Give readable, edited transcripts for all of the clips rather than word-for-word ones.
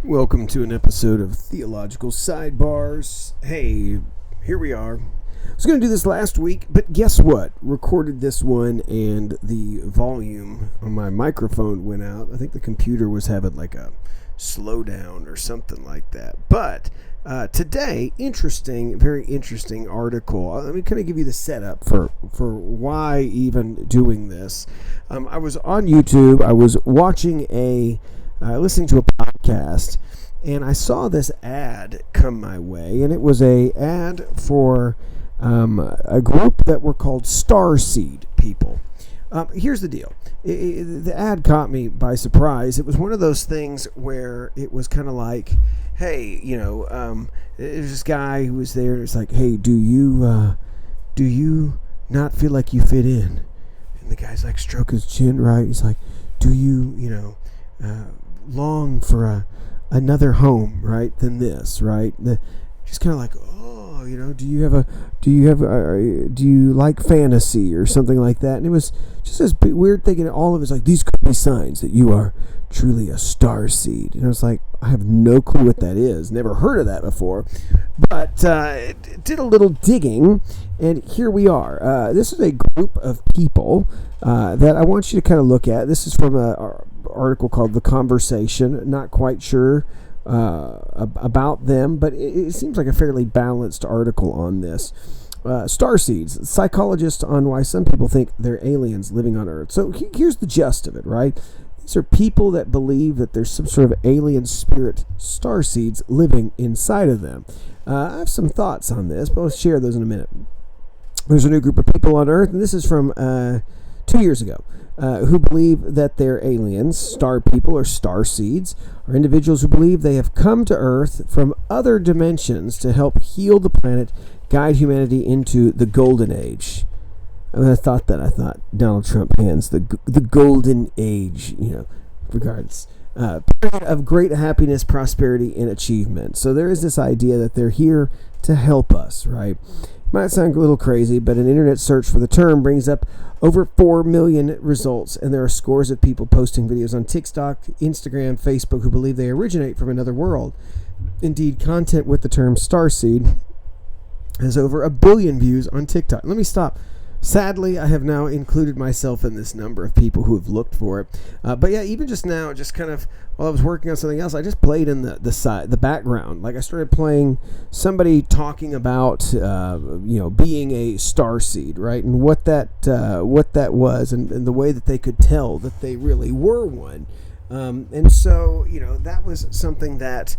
Welcome to an episode of Theological Sidebars. Hey, here we are. I was going to do this last week, but guess what? Recorded this one and the volume on my microphone went out. I think the computer was having like a slowdown or something like that. But today, very interesting article. Let me kind of give you the setup for why even doing this. I was on YouTube. I was watching listening to a podcast, and I saw this ad come my way, and it was a ad for a group that were called Starseed people. Here's the deal. The ad caught me by surprise. It was one of those things where it was kind of like, hey, there's this guy who was there, and it's like, hey, do you not feel like you fit in? And the guy's like, stroke his chin, right? He's like, do you long for another home, right, than this, right? Just kind of like, oh, do you like fantasy or something like that? And it was just this weird thing, and all of it's like, these could be signs that you are truly a starseed. And I was like, I have no clue what that is. Never heard of that before. But did a little digging, and here we are. This is a group of people that I want you to kind of look at. This is from an article called The Conversation. Not quite sure about them, but it seems like a fairly balanced article on this. Starseeds, psychologists on why some people think they're aliens living on Earth. So here's the gist of it, right? These are people that believe that there's some sort of alien spirit starseeds living inside of them. I have some thoughts on this, but I'll share those in a minute. There's a new group of people on Earth, and this is from 2 years ago, who believe that they're aliens, star people or starseeds, are individuals who believe they have come to Earth from other dimensions to help heal the planet, guide humanity into the golden age. I thought Donald Trump hands the golden age, regardless. Period of great happiness, prosperity, and achievement. So there is this idea that they're here to help us, right? Might sound a little crazy, but an internet search for the term brings up over 4 million results, and there are scores of people posting videos on TikTok, Instagram, Facebook who believe they originate from another world. Indeed, content with the term starseed has over 1 billion views on TikTok. Let me stop. Sadly, I have now included myself in this number of people who have looked for it. But yeah, even just now, just kind of while I was working on something else, I just played in the background. Like I started playing somebody talking about being a starseed, right, and what that was, and the way that they could tell that they really were one. And so that was something that.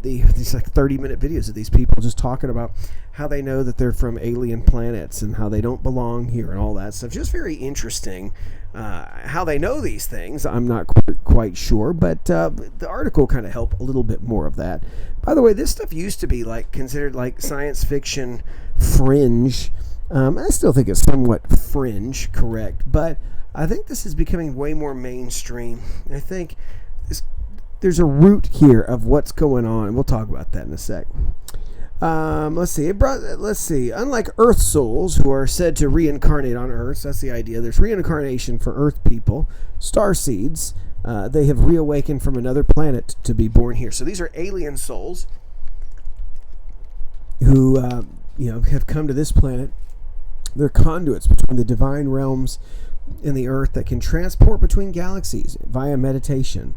These like 30-minute videos of these people just talking about how they know that they're from alien planets and how they don't belong here and all that stuff. Just very interesting how they know these things. I'm not quite sure, but the article kind of helped a little bit more of that. By the way, this stuff used to be like considered like science fiction fringe. I still think it's somewhat fringe, correct, but I think this is becoming way more mainstream. I think there's a root here of what's going on. We'll talk about that in a sec. Let's see. Unlike Earth souls who are said to reincarnate on Earth, so that's the idea. There's reincarnation for Earth people. Starseeds, they have reawakened from another planet to be born here. So these are alien souls who have come to this planet. They're conduits between the divine realms and the Earth that can transport between galaxies via meditation.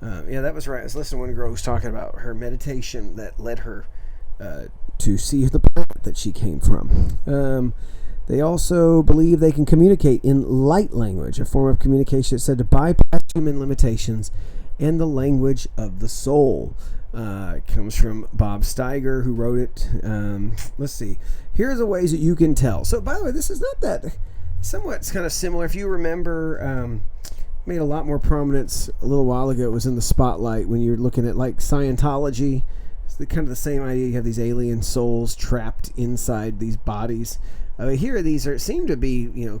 That was right. I was listening to one girl who was talking about her meditation that led her to see the planet that she came from. They also believe they can communicate in light language, a form of communication that's said to bypass human limitations and the language of the soul. It comes from Bob Steiger, who wrote it. Let's see. Here's the ways that you can tell. So, by the way, this is not that somewhat kind of similar. If you remember... made a lot more prominence a little while ago. It was in the spotlight when you're looking at like Scientology. It's kind of the same idea. You have these alien souls trapped inside these bodies. Here, these seem to be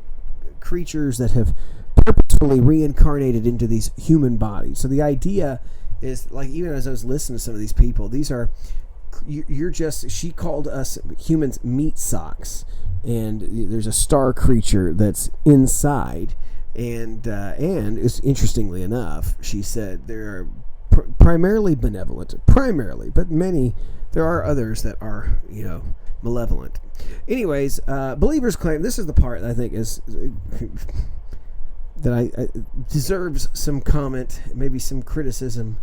creatures that have purposefully reincarnated into these human bodies. So the idea is, like, even as I was listening to some of these people, these are she called us humans meat socks, and there's a star creature that's inside. And it's interestingly enough, she said primarily benevolent, but there are others that are, malevolent. Anyways, believers claim, this is the part that I think is that I deserves some comment, maybe some criticism.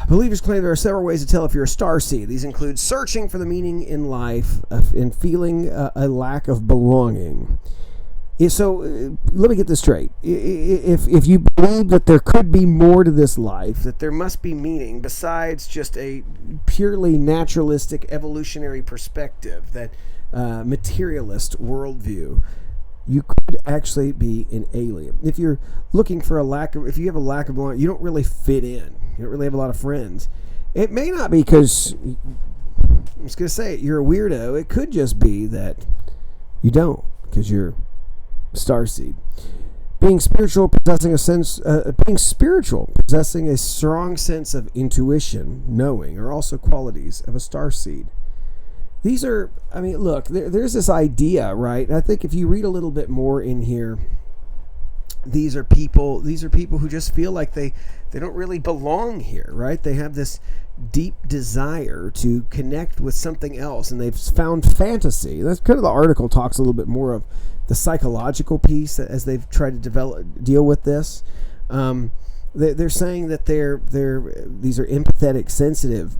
Believers claim there are several ways to tell if you're a starseed. These include searching for the meaning in life and feeling a lack of belonging. So let me get this straight. If you believe that there could be more to this life, that there must be meaning besides just a purely naturalistic evolutionary perspective, that materialist worldview, you could actually be an alien. If you're looking for if you have a lack of belonging, you don't really fit in. You don't really have a lot of friends. It may not be because, I'm just going to say it, you're a weirdo. It could just be that you don't, because you're starseed. Being spiritual, possessing a strong sense of intuition, knowing, are also qualities of a starseed. These are, look, there's this idea, right? I think if you read a little bit more in here, these are people who just feel like they don't really belong here, right? They have this deep desire to connect with something else, and they've found fantasy. That's kind of, the article talks a little bit more of the psychological piece as they've tried to deal with this. They're saying that these are empathetic, sensitive.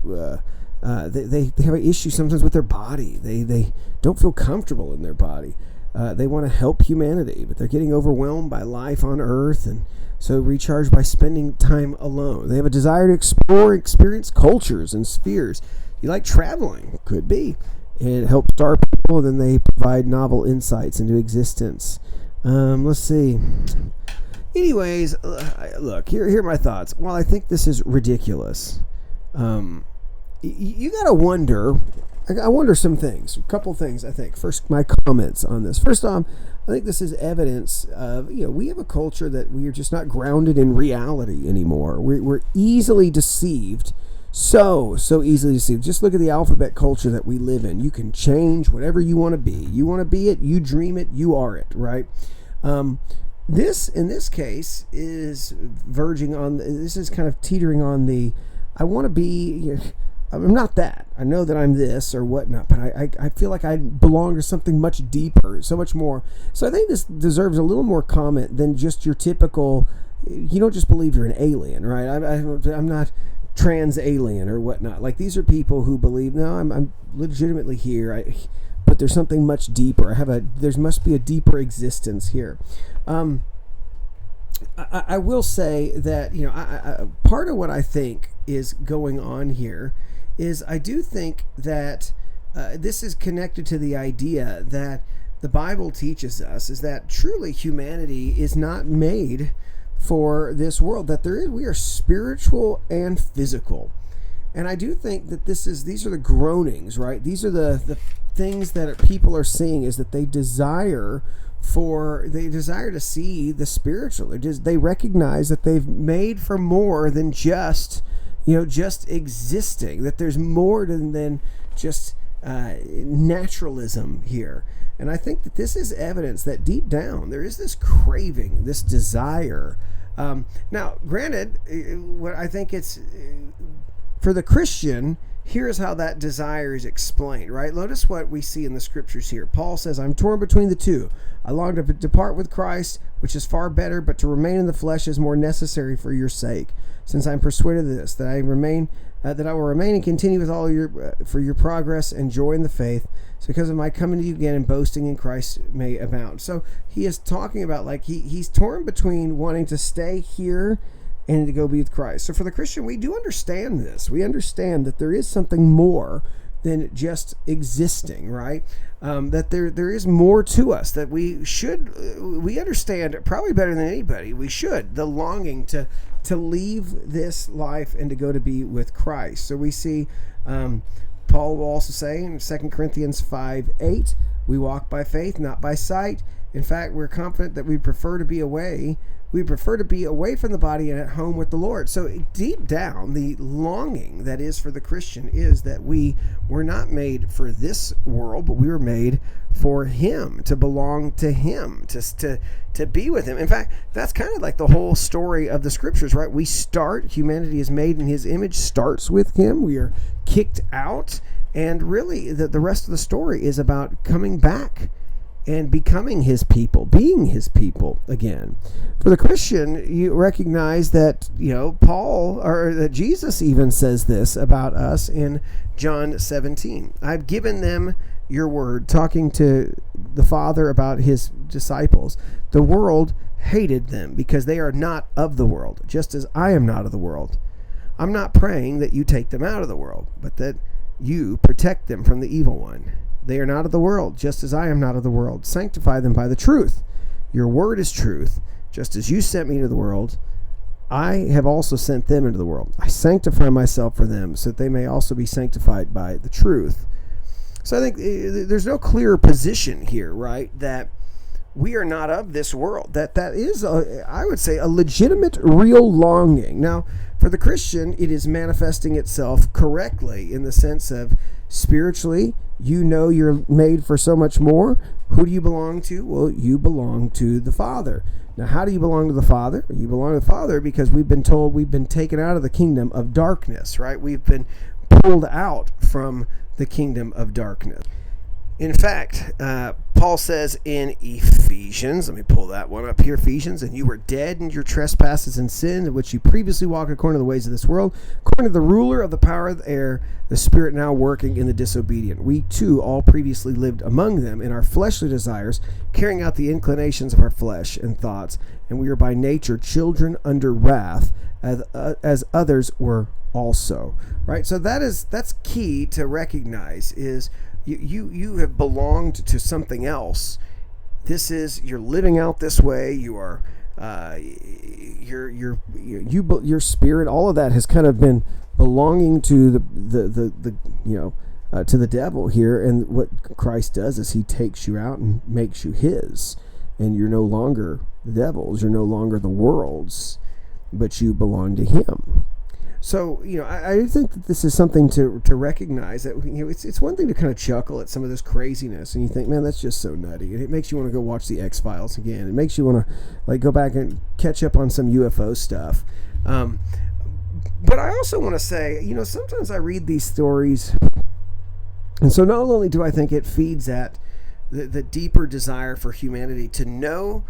They have an issue sometimes with their body. They don't feel comfortable in their body. They want to help humanity, but they're getting overwhelmed by life on Earth, and so recharge by spending time alone. They have a desire to explore, experience cultures and spheres. You like traveling? Could be. It helps star people, and then they provide novel insights into existence. Let's see. Anyways, look, here are my thoughts. Well, I think this is ridiculous. You gotta wonder. I wonder some things. A couple things, I think. First, my comments on this. First off, I think this is evidence of, we have a culture that we are just not grounded in reality anymore. We're easily deceived. So easily deceived. Just look at the alphabet culture that we live in. You can change whatever you want to be. You want to be it, you dream it, you are it, right? This, in this case, is this is kind of teetering on the, I want to be, I'm not that. I know that I'm this or whatnot, but I feel like I belong to something much deeper, so much more. So I think this deserves a little more comment than just your typical, you don't just believe you're an alien, right? I'm not trans alien or whatnot. Like, these are people who believe, no, I'm legitimately here, but there's something much deeper. There must be a deeper existence here. I will say that, part of what I think is going on here is I do think that this is connected to the idea that the Bible teaches us is that truly humanity is not made for this world, that we are spiritual and physical. And I do think that these are the groanings, right? These are the things that people are seeing, is that they desire to see the spiritual. They recognize that they've made for more than just existing, that there's more than just naturalism here. And I think that this is evidence that deep down there is this craving, this desire. Now, granted, what I think it's for the Christian, here's how that desire is explained, right? Notice what we see in the scriptures here. Paul says, I'm torn between the two. I long to depart with Christ, which is far better, but to remain in the flesh is more necessary for your sake. Since I'm persuaded of this, that I will remain and continue with all for your progress and joy in the faith. So because of my coming to you again and boasting in Christ may abound. So he is talking about, like, he's torn between wanting to stay here and to go be with Christ. So for the Christian, we do understand this. We understand that there is something more than just existing, right? That there is more to us, that we understand probably better than anybody. We should, the longing to leave this life and to go to be with Christ. So we see Paul will also say in 2 Corinthians 5:8, we walk by faith, not by sight. In fact, we're confident that we prefer to be away We prefer to be away from the body and at home with the Lord. So deep down, the longing that is for the Christian is that we were not made for this world, but we were made for Him, to belong to Him, to be with Him. In fact, that's kind of like the whole story of the Scriptures, right? Humanity is made in His image, starts with Him. We are kicked out. And really, the rest of the story is about coming back and becoming His people, being His people again. For the Christian, you recognize that, that Jesus even says this about us in John 17. I've given them your word, talking to the Father about His disciples. The world hated them because they are not of the world, just as I am not of the world. I'm not praying that you take them out of the world, but that you protect them from the evil one. They are not of the world, just as I am not of the world. Sanctify them by the truth. Your word is truth. Just as you sent me into the world, I have also sent them into the world. I sanctify myself for them, so that they may also be sanctified by the truth. So I think there's no clearer position here, right? That we are not of this world. That is, I would say, a legitimate, real longing. Now, for the Christian, it is manifesting itself correctly in the sense of spiritually, you're made for so much more. Who do you belong to? Well, you belong to the Father. Now, how do you belong to the Father? You belong to the Father because we've been told we've been taken out of the kingdom of darkness, right? We've been pulled out from the kingdom of darkness. In fact, Paul says in Ephesians, let me pull that one up here, Ephesians, and you were dead in your trespasses and sin, in which you previously walked according to the ways of this world, according to the ruler of the power of the air, the spirit now working in the disobedient. We too all previously lived among them in our fleshly desires, carrying out the inclinations of our flesh and thoughts, and we are by nature children under wrath, as others were also. Right? So that's key to recognize is you have belonged to something else. You're living out this way. You are your spirit. All of that has kind of been belonging to to the devil here. And what Christ does is He takes you out and makes you His, and you're no longer the devil's. You're no longer the world's, but you belong to Him. So, I think that this is something to recognize that, it's one thing to kind of chuckle at some of this craziness and you think, man, that's just so nutty. And it makes you want to go watch the X-Files again. It makes you want to go back and catch up on some UFO stuff. But I also want to say, sometimes I read these stories. And so not only do I think it feeds at the deeper desire for humanity to know,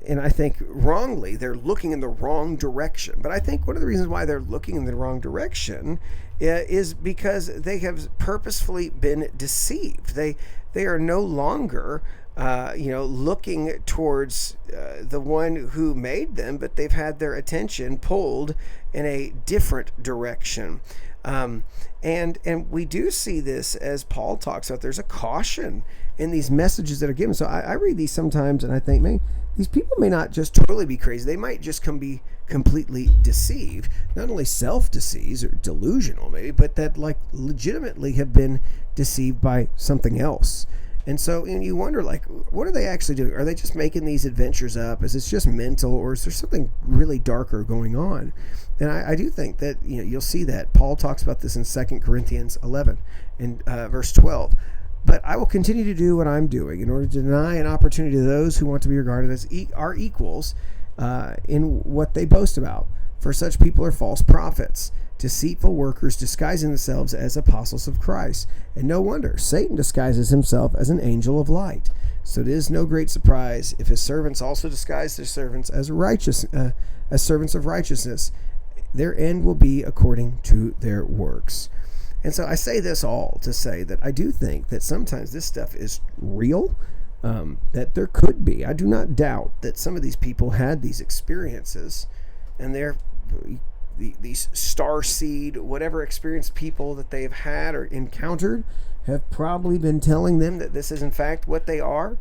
and I think wrongly, they're looking in the wrong direction. But I think one of the reasons why they're looking in the wrong direction is because they have purposefully been deceived. They are no longer, looking towards the one who made them, but they've had their attention pulled in a different direction. And we do see this as Paul talks about. There's a caution in these messages that are given. So I read these sometimes and I think, man, these people may not just totally be crazy. They might just be completely deceived. Not only self-deceived or delusional maybe, but that legitimately have been deceived by something else. And so you wonder, what are they actually doing? Are they just making these adventures up? Is this just mental, or is there something really darker going on? And I do think that you'll see that. Paul talks about this in 2 Corinthians 11 in verse 12. But I will continue to do what I'm doing in order to deny an opportunity to those who want to be regarded as our equals in what they boast about. For such people are false prophets, deceitful workers disguising themselves as apostles of Christ. And no wonder, Satan disguises himself as an angel of light. So it is no great surprise if his servants also disguise their servants as servants of righteousness. Their end will be according to their works. And so I say this all to say that I do think that sometimes this stuff is real, that there could be. I do not doubt that some of these people had these experiences, and these starseed, whatever experienced people that they've had or encountered have probably been telling them that this is in fact what they are.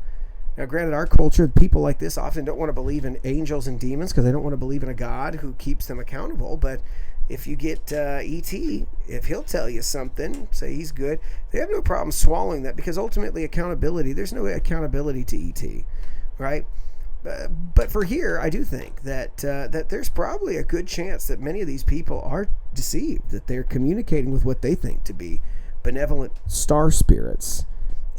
Now, granted, our culture, people like this often don't want to believe in angels and demons because they don't want to believe in a God who keeps them accountable. But if you get E.T., if he'll tell you something, say he's good, they have no problem swallowing that, because ultimately accountability, there's no accountability to E.T., right? But for here, I do think that that there's probably a good chance that many of these people are deceived, that they're communicating with what they think to be benevolent star spirits.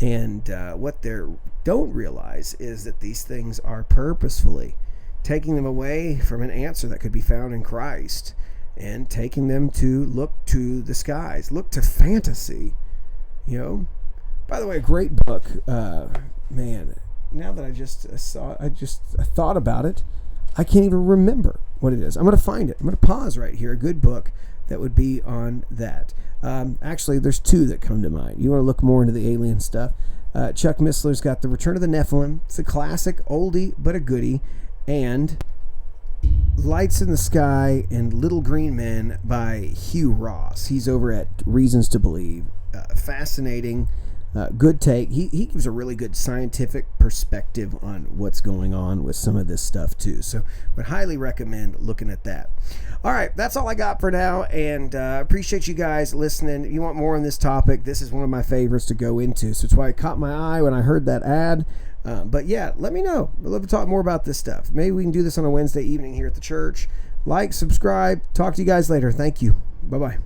And what they don't realize is that these things are purposefully taking them away from an answer that could be found in Christ and taking them to look to the skies, look to fantasy. By the way, a great book. Man, now that I thought about it, I can't even remember what it is. I'm going to find it. I'm going to pause right here. A good book that would be on that. Actually, there's two that come to mind. You want to look more into the alien stuff. Chuck Missler's got The Return of the Nephilim. It's a classic, oldie, but a goodie. And Lights in the Sky and Little Green Men by Hugh Ross. He's over at Reasons to Believe. Fascinating. Good take. He gives a really good scientific perspective on what's going on with some of this stuff too. So would highly recommend looking at that. All right, that's all I got for now, and appreciate you guys listening. If you want more on this topic, this is one of my favorites to go into. So it's why it caught my eye when I heard that ad. But yeah, let me know. I'd love to talk more about this stuff. Maybe we can do this on a Wednesday evening here at the church. Like, subscribe. Talk to you guys later. Thank you. Bye-bye.